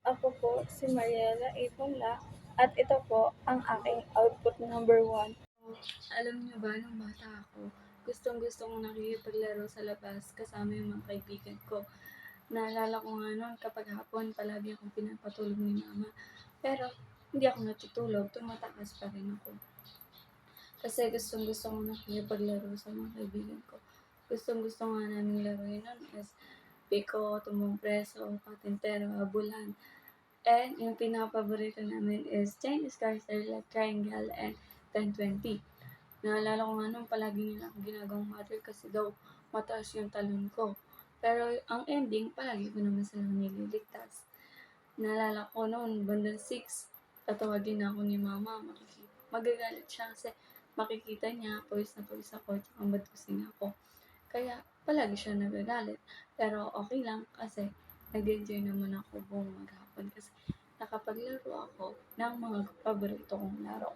Ako po si Mariela A. Punla at ito po ang aking output number 1. Alam niyo ba, nung bata ako, gustong-gusto kong nakikipaglaro sa labas kasama yung mga kaibigan ko. Naalala ko nga noon, kapag hapon, palagi akong pinapatulog ni mama. Pero, hindi ako natutulog, tumatakas pa rin ako. Kasi gustong-gusto kong nakikipaglaro sa mga kaibigan ko. Gustong-gusto nga namin laruin nun is piko, tumbang preso, patintero, abulan. And yung pinaka-paborito namin is Chinese Carcer, like Triangle and 10-20. Naalala ko nga nung palagi nila akong ginagawang mother kasi daw mataas yung talon ko. Pero ang ending, palagi ko naman silang nililigtas. Naalala ko noon, bandang 6, tatawagin na ako ni mama, magagalit siya kasi makikita niya, pawis ako, tsaka madusing ako. Kaya palagi siya nagagalit. Pero okay lang kasi nag-enjoy naman ako buong maghapon kasi nakapaglaro ako ng mga paborito kong laro.